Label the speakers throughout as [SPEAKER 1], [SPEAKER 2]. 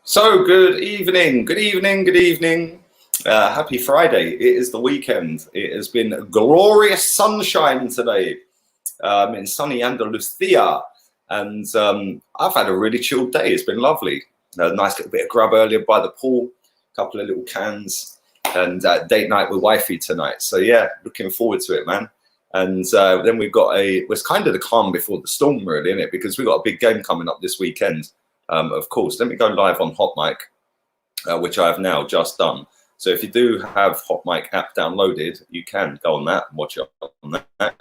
[SPEAKER 1] So, good evening, good evening, good evening. Happy Friday. It is the weekend. It has been glorious sunshine today in sunny Andalusia. And I've had a really chilled day. It's been lovely. A nice little bit of grub earlier by the pool, a couple of little cans, and date night with wifey tonight. So, yeah, looking forward to it, man. And then we've got it's kind of the calm before the storm, really, isn't it? Because we've got a big game coming up this weekend. Of course, let me go live on HOTMIC, which I have now just done. So if you do have HOTMIC app downloaded, you can go on that and watch it on that.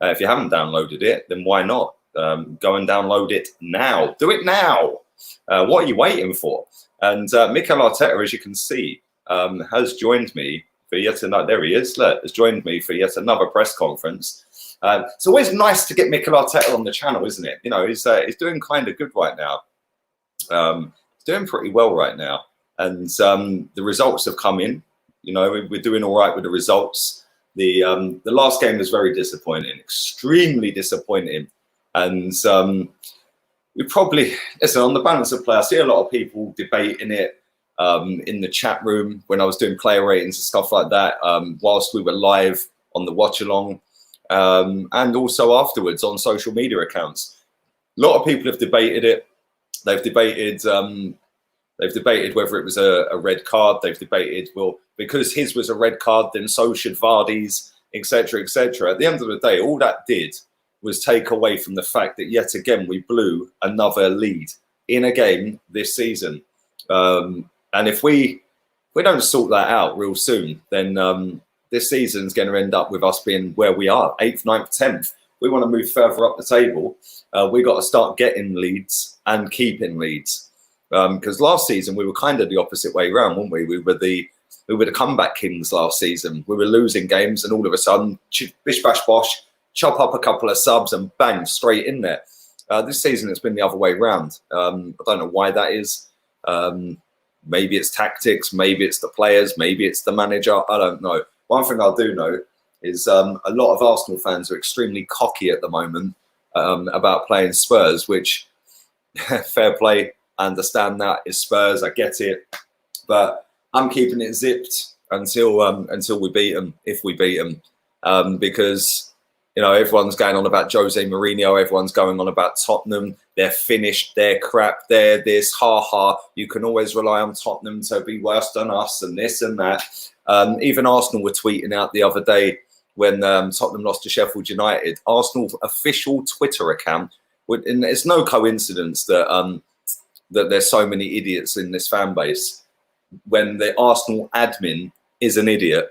[SPEAKER 1] If you haven't downloaded it, then why not? Go and download it now. Do it now. What are you waiting for? And Mikel Arteta, as you can see, has joined me for yet another. There he is. Look, has joined me for yet another press conference. It's always nice to get Mikel Arteta on the channel, isn't it? You know, he's doing kind of good right now. He's doing pretty well right now, and the results have come in. You know, we're doing all right with the results. The last game was very disappointing, extremely disappointing, and we probably listen on the balance of play. I see a lot of people debating it in the chat room when I was doing player ratings and stuff like that, whilst we were live on the watch along, and also afterwards on social media accounts. A lot of people have debated it. They've debated whether it was a red card. They've debated, well, because his was a red card, then so should Vardy's, etc., etc. At the end of the day, all that did was take away from the fact that yet again we blew another lead in a game this season. And if we don't sort that out real soon, then this season's going to end up with us being where we are, 8th, 9th, 10th. We want to move further up the table. We got to start getting leads and keeping leads. Because last season we were kind of the opposite way around, weren't we? We were the comeback kings last season. We were losing games, and all of a sudden, bish bash bosh, chop up a couple of subs, and bang, straight in there. This season it's been the other way around. I don't know why that is. Maybe it's tactics, maybe it's the players, maybe it's the manager. I don't know. One thing I do know is a lot of Arsenal fans are extremely cocky at the moment about playing Spurs, which fair play. I understand that it's Spurs. I get it, but I'm keeping it zipped until we beat them, if we beat them, because you know everyone's going on about Jose Mourinho. Everyone's going on about Tottenham. They're finished. They're crap. They're this. Ha ha. You can always rely on Tottenham to be worse than us, and this and that. Even Arsenal were tweeting out the other day when Tottenham lost to Sheffield United. Arsenal official Twitter account, and it's no coincidence that that there's so many idiots in this fan base. When the Arsenal admin is an idiot,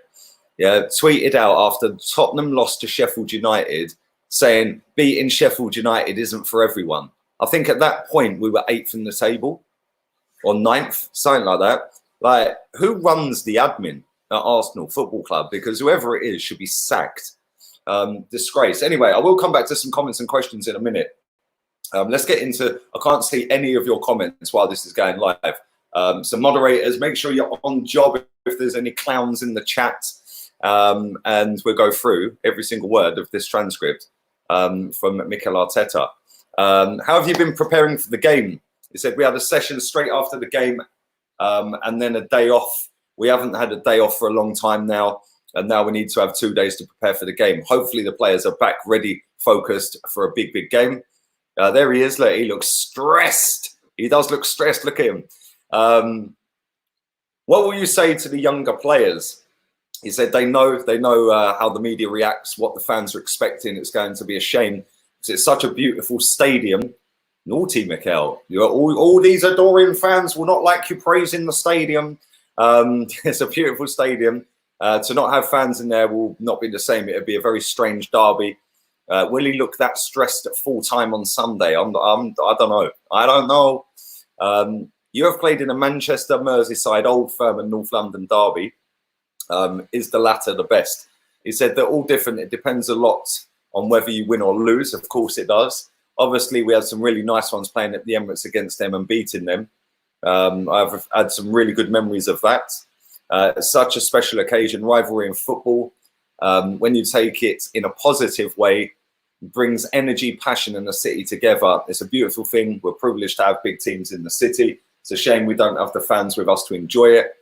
[SPEAKER 1] yeah, tweeted out after Tottenham lost to Sheffield United, saying beating Sheffield United isn't for everyone. I think at that point we were 8th in the table, or 9th, something like that. Like, who runs the admin at Arsenal Football Club? Because whoever it is should be sacked. Disgrace. Anyway, I will come back to some comments and questions in a minute. Let's get into, I can't see any of your comments while this is going live. So moderators, make sure you're on job if there's any clowns in the chat. And we'll go through every single word of this transcript from Mikel Arteta. How have you been preparing for the game? He said we had a session straight after the game and then a day off. We haven't had a day off for a long time now. And now we need to have 2 days to prepare for the game. Hopefully the players are back ready, focused for a big, big game. There he is. Look, he looks stressed. He does look stressed. Look at him. What will you say to the younger players? He said they know how the media reacts, what the fans are expecting. It's going to be a shame because it's such a beautiful stadium. Naughty, Mikel. All these adoring fans will not like you praising the stadium. It's a beautiful stadium. To not have fans in there will not be the same. It would be a very strange derby. Will he look that stressed at full time on Sunday? I don't know. I don't know. You have played in a Manchester, Merseyside, Old Firm and North London derby. Is the latter the best? He said they're all different. It depends a lot on whether you win or lose. Of course it does. Obviously, we had some really nice ones playing at the Emirates against them and beating them. I've had some really good memories of that. Such a special occasion, rivalry in football. When you take it in a positive way, brings energy, passion and the city together. It's a beautiful thing. We're privileged to have big teams in the city. It's a shame we don't have the fans with us to enjoy it.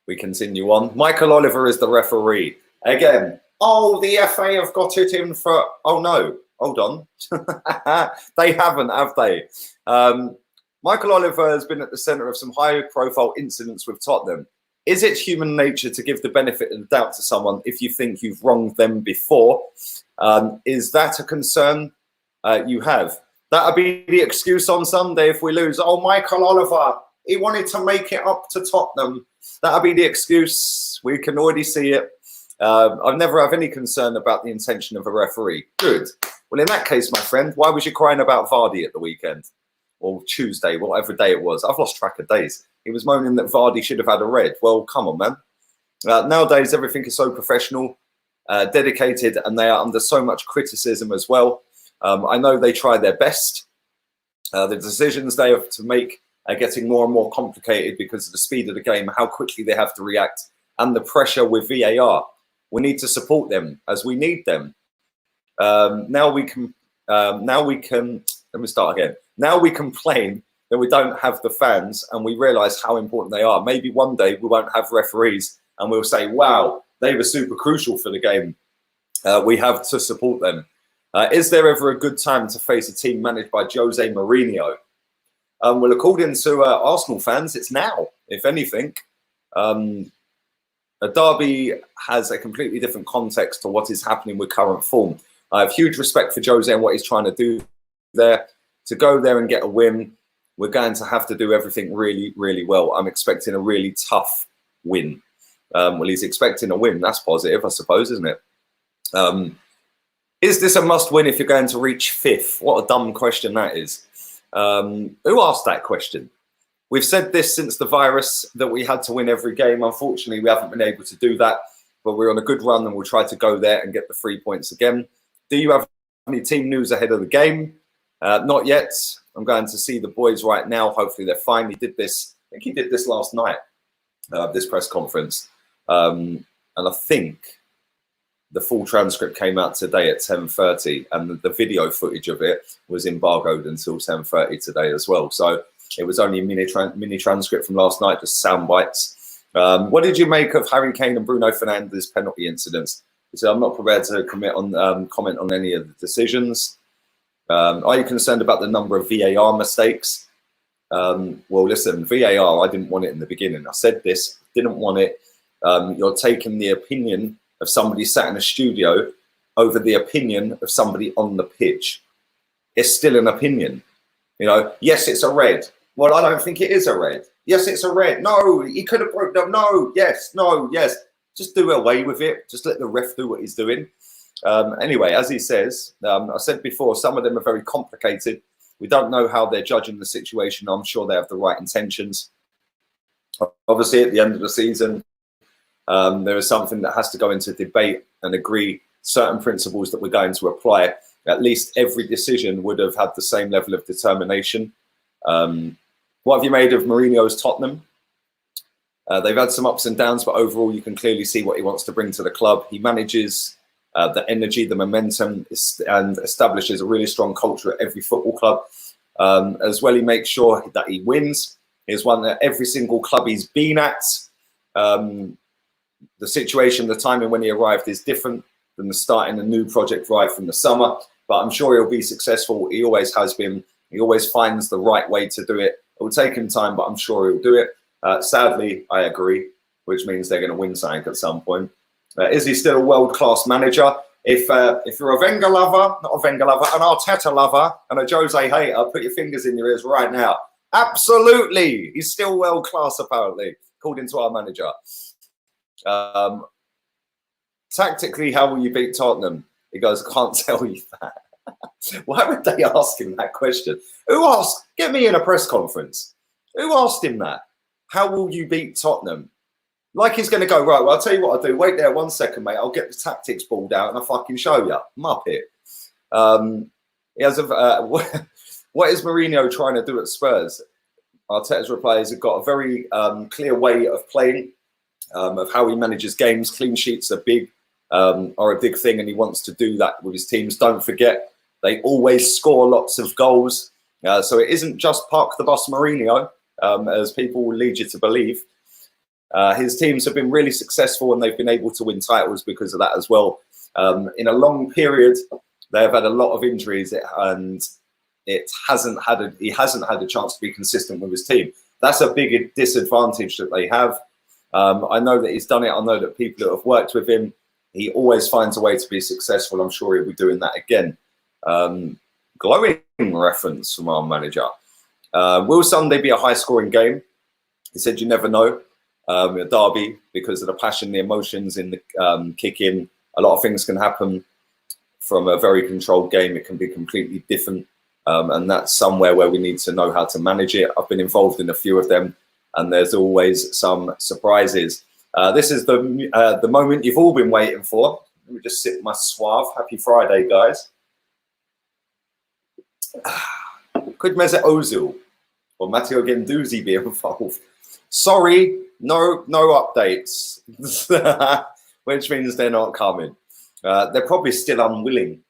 [SPEAKER 1] We continue on. Michael Oliver is the referee. Again, oh, the FA have got it in for... Oh, no. Hold on. They haven't, have they? Michael Oliver has been at the centre of some high-profile incidents with Tottenham. Is it human nature to give the benefit of the doubt to someone if you think you've wronged them before? Is that a concern you have? That'll be the excuse on Sunday if we lose. Oh, Michael Oliver, he wanted to make it up to Tottenham. That'll be the excuse. We can already see it. I've never have any concern about the intention of a referee. Good. Well, in that case, my friend, why was you crying about Vardy at the weekend? Or Tuesday, whatever day it was. I've lost track of days. He was moaning that Vardy should have had a red. Well, come on, man. Nowadays, everything is so professional, dedicated, and they are under so much criticism as well. I know they try their best. The decisions they have to make are getting more and more complicated because of the speed of the game, how quickly they have to react, and the pressure with VAR. We need to support them as we need them. Now we can. Let me start again. Now we complain that we don't have the fans, and we realise how important they are. Maybe one day we won't have referees, and we'll say, "Wow, they were super crucial for the game." We have to support them. Is there ever a good time to face a team managed by Jose Mourinho? Well, according to Arsenal fans, it's now, if anything. A derby has a completely different context to what is happening with current form. I have huge respect for Jose and what he's trying to do there. To go there and get a win, we're going to have to do everything really, really well. I'm expecting a really tough win. Well, he's expecting a win. That's positive, I suppose, isn't it? Is this a must-win if you're going to reach fifth? What a dumb question that is. Who asked that question? We've said this since the virus, that we had to win every game. Unfortunately, we haven't been able to do that, but we're on a good run and we'll try to go there and get the 3 points again. Do you have any team news ahead of the game? Not yet. I'm going to see the boys right now. Hopefully they're fine. He did this, I think he did this last night, this press conference. And I think the full transcript came out today at 10:30, and the video footage of it was embargoed until 10:30 today as well. So it was only a mini transcript from last night, just sound bites. What did you make of Harry Kane and Bruno Fernandes penalty incidents? He said, I'm not prepared to comment on any of the decisions. Are you concerned about the number of VAR mistakes? Well, listen, VAR, I didn't want it in the beginning. I said this, didn't want it. You're taking the opinion of somebody sat in a studio over the opinion of somebody on the pitch. It's still an opinion. You know, yes, it's a red. Well, I don't think it is a red. Yes, it's a red. No, he could have broke them. No, yes, no, yes. Just do away with it. Just let the ref do what he's doing. Anyway, as he says, I said before, some of them are very complicated. We don't know how they're judging the situation. I'm sure they have the right intentions. Obviously, at the end of the season, there is something that has to go into debate and agree certain principles that we're going to apply. At least every decision would have had the same level of determination. What have you made of Mourinho's Tottenham? They've had some ups and downs, but overall you can clearly see what he wants to bring to the club. He manages the energy, the momentum, and establishes a really strong culture at every football club. As well, he makes sure that he wins. He's won at every single club he's been at. The situation, the timing when he arrived is different than the starting a new project right from the summer, but I'm sure he'll be successful. He always has been. He always finds the right way to do it. It will take him time, but I'm sure he'll do it. Sadly, I agree, which means they're going to win something at some point. Is he still a world-class manager? If you're a Wenger lover, not a Wenger lover, an Arteta lover, and a Jose hater, put your fingers in your ears right now. Absolutely, he's still world-class, apparently, according to our manager. Tactically, how will you beat Tottenham? He goes, I can't tell you that. Why would they ask him that question? Who asked? Get me in a press conference. Who asked him that? How will you beat Tottenham? Like he's going to go, right, well, I'll tell you what I'll do. Wait there 1 second, mate. I'll get the tactics balled out and I'll fucking show you. Muppet. He has what is Mourinho trying to do at Spurs? Arteta's reply is he's got a very clear way of playing, of how he manages games. Clean sheets are a big thing, and he wants to do that with his teams. Don't forget, they always score lots of goals. So it isn't just park the bus Mourinho, as people will lead you to believe. His teams have been really successful and they've been able to win titles because of that as well. In a long period, they've had a lot of injuries and he hasn't had a chance to be consistent with his team. That's a big disadvantage that they have. I know that he's done it. I know that people that have worked with him, he always finds a way to be successful. I'm sure he'll be doing that again. Glowing reference from our manager. Will Sunday be a high-scoring game? He said you never know. A derby, because of the passion, the emotions in the kick-in. A lot of things can happen from a very controlled game. It can be completely different. And that's somewhere where we need to know how to manage it. I've been involved in a few of them, and there's always some surprises. This is the moment you've all been waiting for. Let me just sip my suave. Happy Friday, guys. Could Mesut Ozil or Matteo Guendouzi be involved? Sorry, no updates, which means they're not coming. They're probably still unwilling.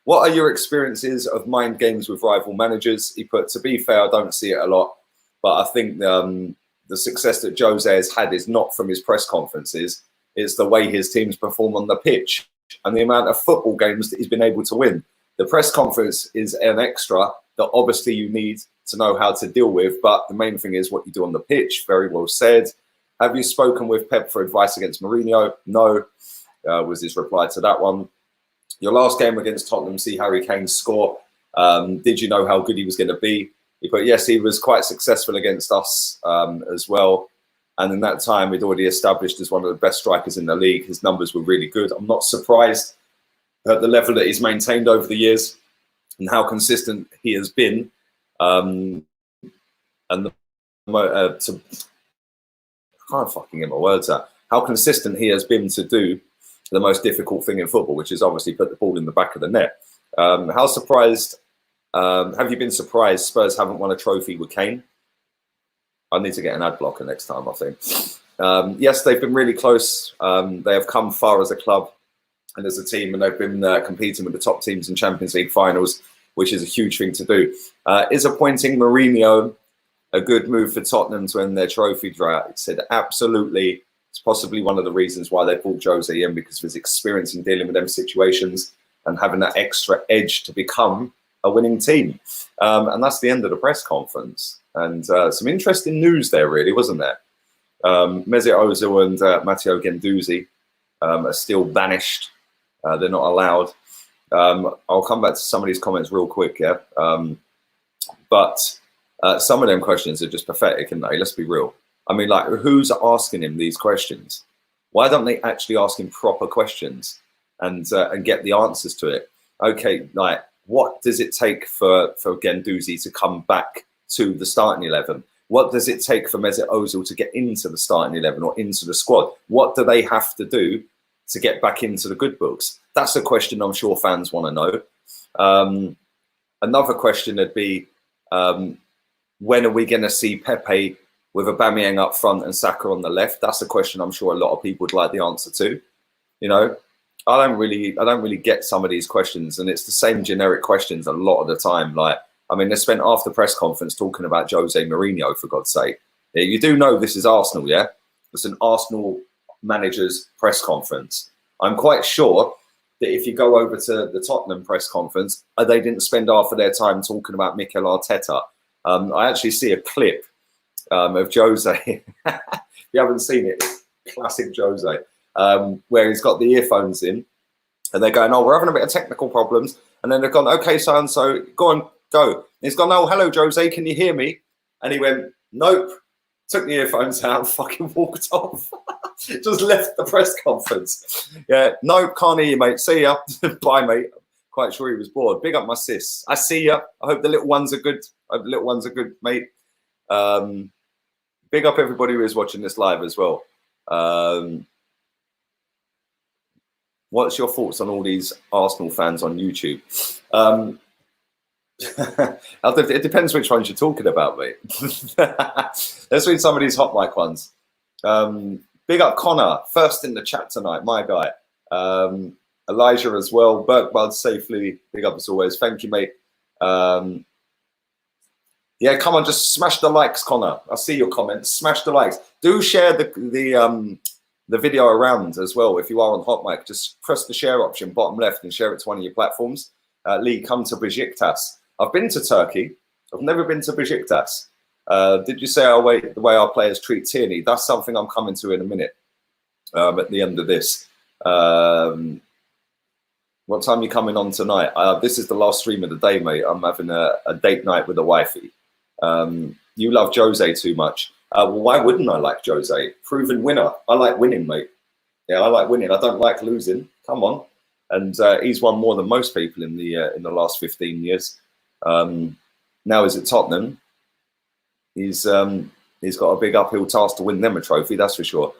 [SPEAKER 1] What are your experiences of mind games with rival managers? He put, to be fair, I don't see it a lot, but I think the success that Jose has had is not from his press conferences. It's the way his teams perform on the pitch and the amount of football games that he's been able to win. The press conference is an extra that obviously you need to know how to deal with, but the main thing is what you do on the pitch. Very well said. Have you spoken with Pep for advice against Mourinho? No, was his reply to that one. Your last game against Tottenham, see Harry Kane score. Did you know how good he was going to be? He put, yes, he was quite successful against us as well. And in that time, he'd already established as one of the best strikers in the league. His numbers were really good. I'm not surprised at the level that he's maintained over the years and how consistent he has been. I can't fucking get my words out. How consistent he has been to do the most difficult thing in football, which is obviously put the ball in the back of the net. How surprised, have you been surprised Spurs haven't won a trophy with Kane? I need to get an ad blocker next time, I think. Yes, they've been really close. They have come far as a club and as a team, and they've been competing with the top teams in Champions League finals, which is a huge thing to do. Is appointing Mourinho a good move for Tottenham to end their trophy drought? It said absolutely. It's possibly one of the reasons why they brought Jose in, because of his experience in dealing with them situations and having that extra edge to become a winning team. And that's the end of the press conference. And some interesting news there, really, wasn't there? Mesut Ozil and Matteo Guendouzi are still banished. They're not allowed. I'll come back to some of these comments real quick, yeah? But some of them questions are just pathetic, aren't they? Let's be real. I mean, like, who's asking him these questions? Why don't they actually ask him proper questions and get the answers to it? Okay, like, what does it take for Guendouzi to come back to the starting 11? What does it take for Mesut Ozil to get into the starting 11 or into the squad? What do they have to do to get back into the good books? That's a question I'm sure fans want to know. Another question would be, when are we going to see Pepe with Aubameyang up front and Saka on the left? That's a question I'm sure a lot of people would like the answer to. You know, I don't really get some of these questions, and it's the same generic questions a lot of the time. Like, I mean, they spent half the press conference talking about Jose Mourinho, for God's sake. Yeah, you do know this is Arsenal, yeah? It's an Arsenal manager's press conference. I'm quite sure that if you go over to the Tottenham press conference, they didn't spend half of their time talking about Mikel Arteta. I actually see a clip of Jose. If you haven't seen it, classic Jose, where he's got the earphones in and they're going, oh, we're having a bit of technical problems. And then they've gone, okay, so go on, go. And he's gone, oh, hello, Jose, can you hear me? And he went, nope. Took the earphones out, fucking walked off. Just left the press conference. Yeah, no, can't hear you, mate. See ya. Bye, mate. Quite sure he was bored. Big up my sis. I see ya. I hope the little ones are good. I hope the little ones are good, mate. Big up everybody who is watching this live as well. What's your thoughts on all these Arsenal fans on YouTube? It depends which ones you're talking about, mate. Let's read some of these hot mic ones. Big up Connor, first in the chat tonight, my guy. Elijah as well. Burke Bud safely. Big up as always. Thank you, mate. Yeah, come on, just smash the likes, Connor. I see your comments. Smash the likes. Do share the video around as well. If you are on HOTMIC, just press the share option bottom left and share it to one of your platforms. Lee, come to Besiktas. I've been to Turkey. I've never been to Besiktas. Did you say the way our players treat Tierney? That's something I'm coming to in a minute. At the end of this. What time are you coming on tonight? This is the last stream of the day, mate. I'm having a date night with a wifey. You love Jose too much. Well, why wouldn't I like Jose? Proven winner. I like winning, mate. Yeah, I like winning. I don't like losing. Come on. And he's won more than most people in the last 15 years. Now he's at Tottenham. He's got a big uphill task to win them a trophy, that's for sure.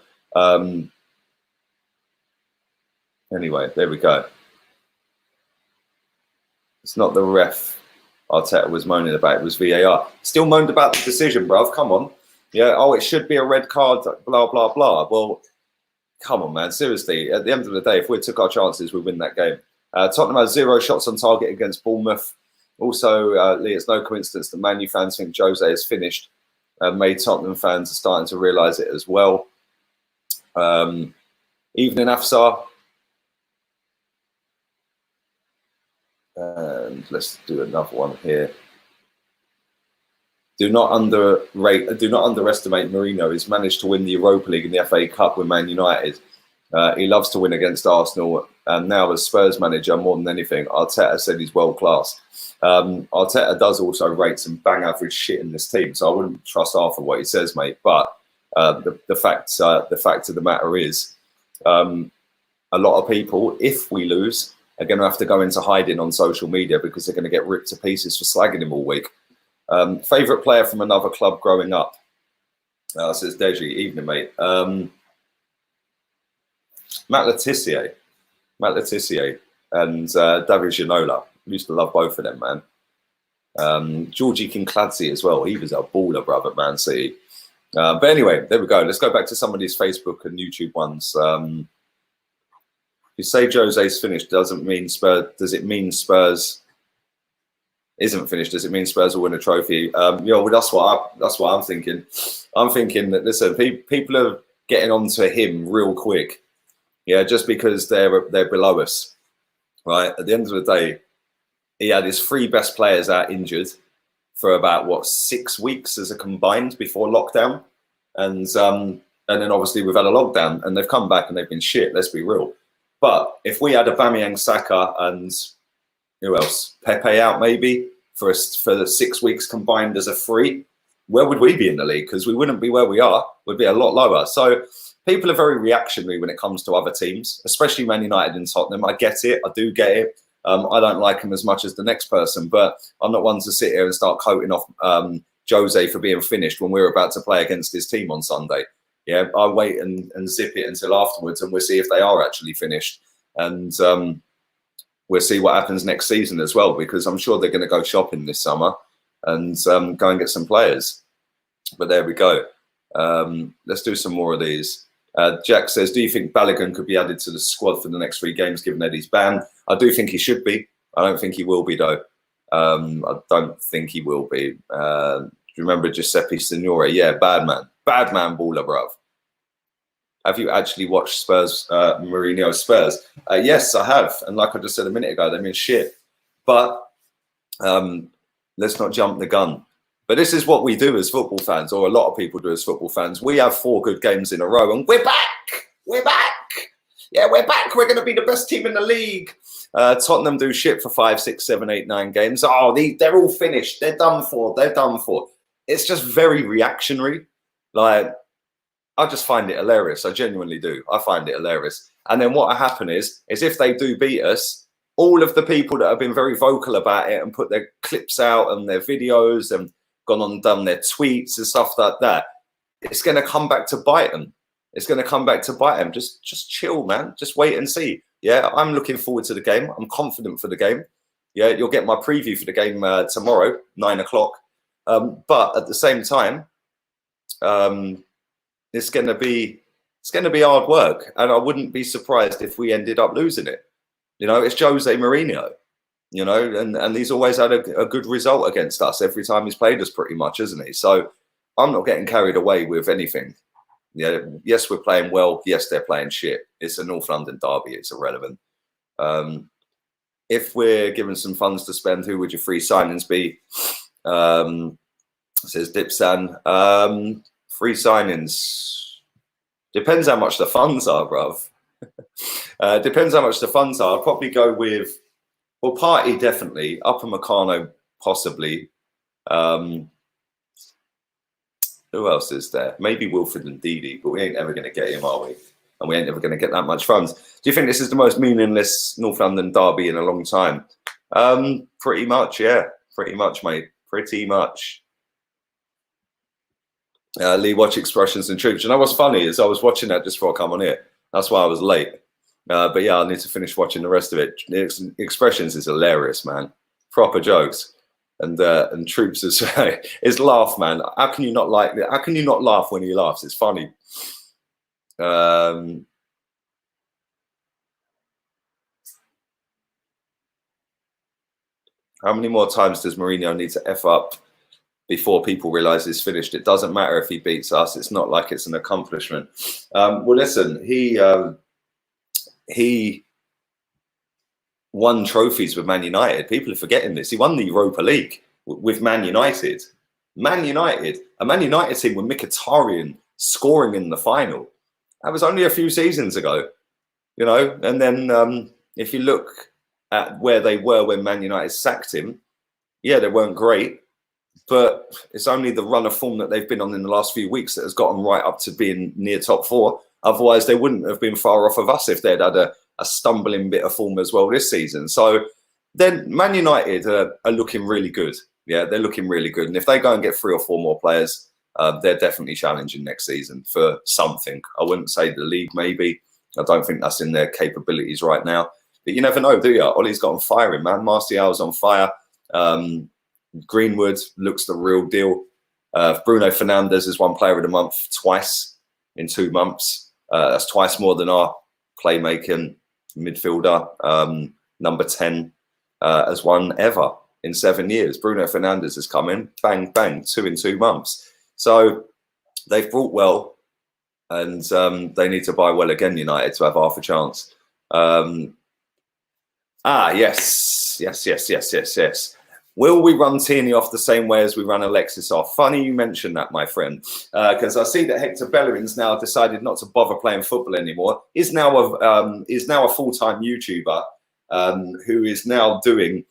[SPEAKER 1] Anyway, there we go. It's not the ref Arteta was moaning about, it was VAR. Still moaned about the decision, bruv. Come on. Yeah, oh, it should be a red card, blah, blah, blah. Well, come on, man. Seriously, at the end of the day, if we took our chances, we win that game. Tottenham has 0 shots on target against Bournemouth. Also, Lee, it's no coincidence that Man U fans think Jose is finished. Made Tottenham fans are starting to realise it as well. Evening, Afsar. And let's do another one here. Do not underestimate Mourinho. He's managed to win the Europa League and the FA Cup with Man United. He loves to win against Arsenal. And now as Spurs manager, more than anything, Arteta said he's world class. Arteta does also rate some bang average shit in this team, so I wouldn't trust half of what he says, mate. But the fact of the matter is, a lot of people, if we lose, are going to have to go into hiding on social media because they're going to get ripped to pieces for slagging him all week. Favourite player from another club growing up? Says Deji. Evening, mate. Matt Letizia and David Ginola. Used to love both of them, man. Georgie Kinkladze as well. He was a baller, brother, at Man City. But anyway, there we go. Let's go back to some of these Facebook and YouTube ones. You say Jose's finished, does it mean Spurs isn't finished? Does it mean Spurs will win a trophy? Well, that's what I'm thinking. I'm thinking that, listen, people are getting onto him real quick. Yeah, just because they're below us, right? At the end of the day, he had his 3 best players out injured for about 6 weeks as a combined before lockdown, and then obviously we've had a lockdown and they've come back and they've been shit. Let's be real. But if we had Aubameyang, Saka, and who else? Pepe out maybe for the 6 weeks combined as a 3, where would we be in the league? Because we wouldn't be where we are. We'd be a lot lower. So people are very reactionary when it comes to other teams, especially Man United and Tottenham. I get it. I do get it. I don't like him as much as the next person, but I'm not one to sit here and start quoting off Jose for being finished when we're about to play against his team on Sunday. Yeah, I'll wait and zip it until afterwards, and we'll see if they are actually finished. And we'll see what happens next season as well, because I'm sure they're going to go shopping this summer and go and get some players. But there we go. Let's do some more of these. Jack says, do you think Bellerin could be added to the squad for the next 3 games given Eddie's ban? I do think he should be. I don't think he will be, though. I don't think he will be. Do you remember Giuseppe Signore? Yeah, bad man. Bad man baller, bruv. Have you actually watched Spurs, Mourinho Spurs? Yes, I have. And like I just said a minute ago, they mean shit. But let's not jump the gun. But this is what we do as football fans, or a lot of people do as football fans. We have 4 good games in a row, and we're back. We're back. Yeah, we're back. We're going to be the best team in the league. Tottenham do shit for 5, 6, 7, 8, 9 games. Oh, they're all finished. They're done for. They're done for. It's just very reactionary. Like, I just find it hilarious. I genuinely do. I find it hilarious. And then what will happen is if they do beat us, all of the people that have been very vocal about it and put their clips out and their videos and gone on and done their tweets and stuff like that, it's going to come back to bite them. It's going to come back to bite them. Just chill, man. Just wait and see. Yeah, I'm looking forward to the game. I'm confident for the game. Yeah, you'll get my preview for the game tomorrow, 9 o'clock. But at the same time, it's going to be hard work, and I wouldn't be surprised if we ended up losing it. You know, it's Jose Mourinho. You know, and he's always had a good result against us every time he's played us, pretty much, isn't he? So I'm not getting carried away with anything. Yeah, yes, we're playing well. Yes, they're playing shit. It's a North London derby. It's irrelevant. If we're given some funds to spend, who would your free signings be? Says Dipsan. Free signings. Depends how much the funds are, bruv. Depends how much the funds are. I'll probably go with, well, Party definitely. Upper Meccano possibly. Who else is there? Maybe Wilfred and Didi, but we ain't ever going to get him, are we? And we ain't ever going to get that much funds. Do you think this is the most meaningless North London derby in a long time? Pretty much, yeah. Pretty much, mate. Pretty much. Lee, watch Expressions and Troops. You know what's funny is I was watching that just before I come on here. That's why I was late. But yeah, I need to finish watching the rest of it. Expressions is hilarious, man. Proper jokes. And Troops is his laugh, man. How can you not like it? How can you not laugh when he laughs? It's funny. How many more times does Mourinho need to F up before people realise he's finished? It doesn't matter if he beats us. It's not like it's an accomplishment. Well, listen, he won trophies with Man United. People are forgetting this. He won the Europa League with Man United. Man United, a Man United team with Mkhitaryan scoring in the final. That was only a few seasons ago, you know. And then if you look at where they were when Man United sacked him, yeah, they weren't great. But it's only the run of form that they've been on in the last few weeks that has gotten right up to being near top four. Otherwise, they wouldn't have been far off of us if they'd had a stumbling bit of form as well this season. So then Man United are looking really good. Yeah, they're looking really good. And if they go and get 3 or 4 more players, they're definitely challenging next season for something. I wouldn't say the league, maybe. I don't think that's in their capabilities right now. But you never know, do you? Ollie's got on firing, man. Martial's on fire. Greenwood looks the real deal. Bruno Fernandes is one player of the month twice in 2 months. That's twice more than our playmaking midfielder, number 10, has won ever in 7 years. Bruno Fernandes has come in, bang, bang, 2 in 2 months. So they've brought well, and they need to buy well again, United, to have half a chance. Yes. Will we run Tierney off the same way as we run Alexis off? Funny you mentioned that, my friend, because I see that Hector Bellerin's now decided not to bother playing football anymore. Is now a full-time YouTuber who is now doing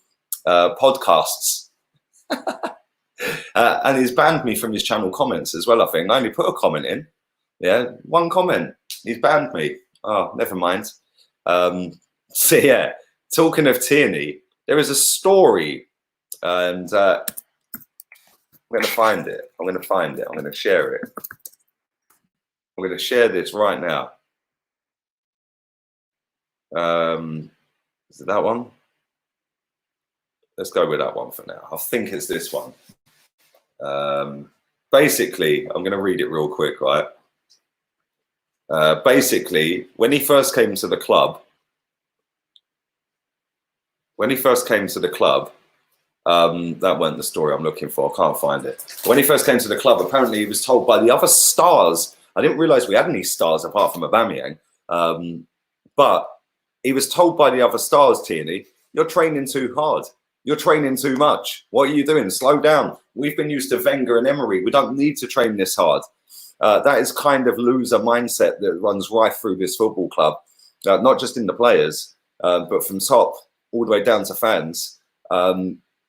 [SPEAKER 1] podcasts, and he's banned me from his channel comments as well. I think I only put a comment in, 1 comment. He's banned me. Oh, never mind. So yeah, talking of Tierney, there is a story. And I'm going to find it. I'm going to share it. I'm going to share this right now. Is it that one? Let's go with that one for now. I think it's this one. Basically, I'm going to read it real quick, right? Basically, when he first came to the club, that weren't the story I'm looking for. I can't find it. When he first came to the club, apparently he was told by the other stars. I didn't realise we had any stars apart from Aubameyang. But he was told by the other stars, Tierney, you're training too hard. You're training too much. What are you doing? Slow down. We've been used to Wenger and Emery. We don't need to train this hard. That is kind of loser mindset that runs right through this football club, not just in the players, but from top all the way down to fans.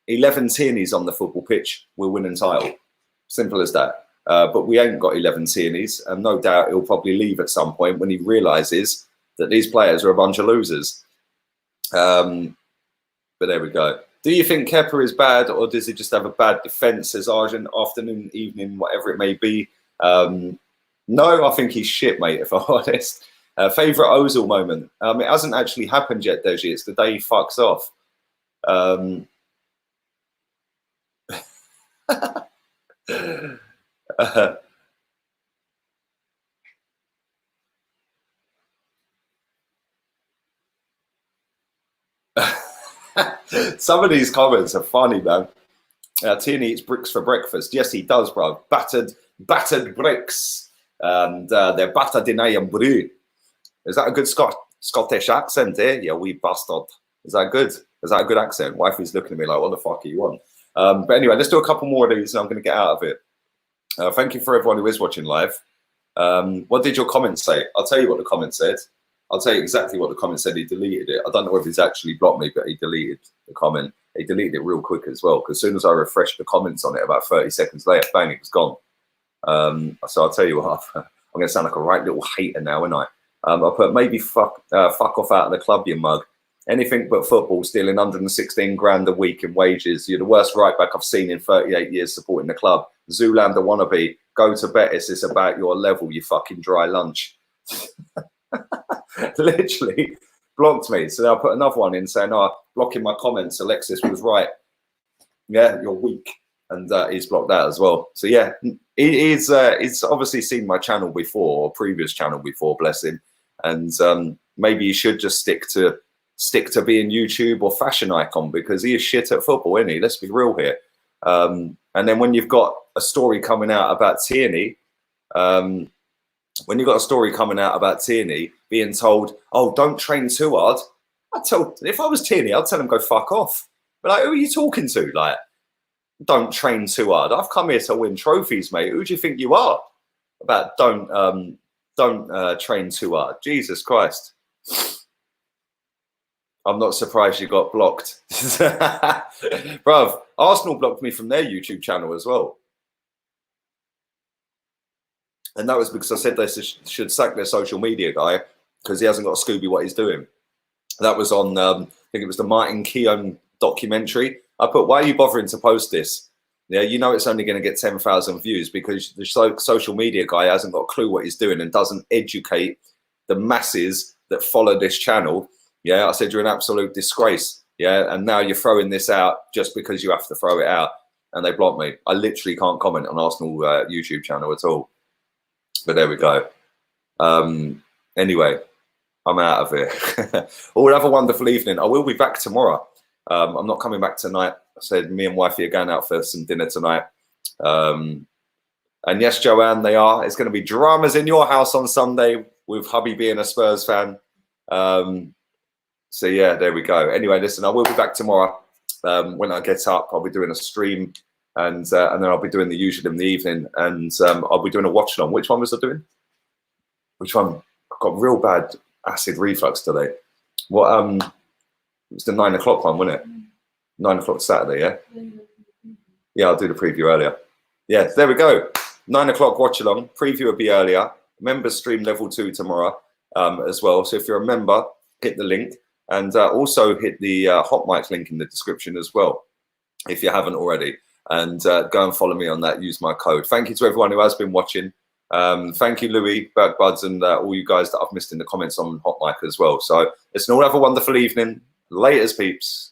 [SPEAKER 1] 11 Tierneys on the football pitch, we're winning title. Simple as that. But we ain't got 11 Tierneys, and no doubt he'll probably leave at some point when he realises that these players are a bunch of losers. But there we go. Do you think Kepa is bad, or does he just have a bad defence, says Argent, afternoon, evening, whatever it may be? No, I think he's shit, mate, if I'm honest. Favourite Ozil moment? It hasn't actually happened yet, Deji. It's the day he fucks off. Some of these comments are funny, man. Tierney eats bricks for breakfast. Yes, he does, bro. Battered bricks. And they're battered in and brew. Is that a good Scottish accent here? Yeah, wee bastard. Is that good? Is that a good accent? Wifey's looking at me like, what the fuck are you on? But anyway, let's do a couple more of these and I'm going to get out of it. Thank you for everyone who is watching live. What did your comment say? I'll tell you what the comment said. I'll tell you exactly what the comment said. He deleted it. I don't know if he's actually blocked me, but he deleted the comment. He deleted it real quick as well, because as soon as I refreshed the comments on it about 30 seconds later, bang, it was gone. So I'll tell you what, I'm going to sound like a right little hater now, aren't I? I put, maybe fuck off out of the club, you mug. Anything but football, stealing 116 grand a week in wages. You're the worst right back I've seen in 38 years supporting the club. Zoolander wannabe. Go to Betis. It's about your level, you fucking dry lunch. Literally blocked me. So I put another one in saying, oh, blocking my comments. Alexis was right. Yeah, you're weak. And he's blocked that as well. So yeah, he's obviously seen my channel before, or previous channel before, bless him. And maybe he should just stick to being YouTube or fashion icon, because he is shit at football, isn't he? Let's be real here. And then when you've got a story coming out about Tierney, being told, oh, don't train too hard. If I was Tierney, I'd tell him go fuck off. But like, who are you talking to? Like, don't train too hard. I've come here to win trophies, mate. Who do you think you are? About don't train too hard. Jesus Christ. I'm not surprised you got blocked. Bruv, Arsenal blocked me from their YouTube channel as well. And that was because I said they should sack their social media guy because he hasn't got a Scooby what he's doing. That was on, I think it was the Martin Keown documentary. I put, why are you bothering to post this? Yeah, you know it's only going to get 10,000 views because the social media guy hasn't got a clue what he's doing and doesn't educate the masses that follow this channel. Yeah, I said, you're an absolute disgrace. Yeah, and now you're throwing this out just because you have to throw it out. And they blocked me. I literally can't comment on Arsenal YouTube channel at all. But there we go. Anyway, I'm out of here. Well, have a wonderful evening. I will be back tomorrow. I'm not coming back tonight. I said me and wifey are going out for some dinner tonight. And yes, Joanne, they are. It's going to be dramas in your house on Sunday with hubby being a Spurs fan. So yeah, there we go. Anyway, listen, I will be back tomorrow. When I get up, I'll be doing a stream, and then I'll be doing the usual in the evening, and I'll be doing a watch along. Which one was I doing? Which one? I've got real bad acid reflux today. What? It was the 9 o'clock one, wasn't it? 9 o'clock Saturday, yeah? Yeah, I'll do the preview earlier. Yeah, there we go. 9 o'clock watch along. Preview will be earlier. Members stream level 2 tomorrow as well. So if you're a member, hit the link. And also hit the HOTMIC link in the description as well, if you haven't already. And go and follow me on that. Use my code. Thank you to everyone who has been watching. Thank you, Louis, Berg Buds, and all you guys that I've missed in the comments on HOTMIC as well. So listen, all have a wonderful evening. Laters, peeps.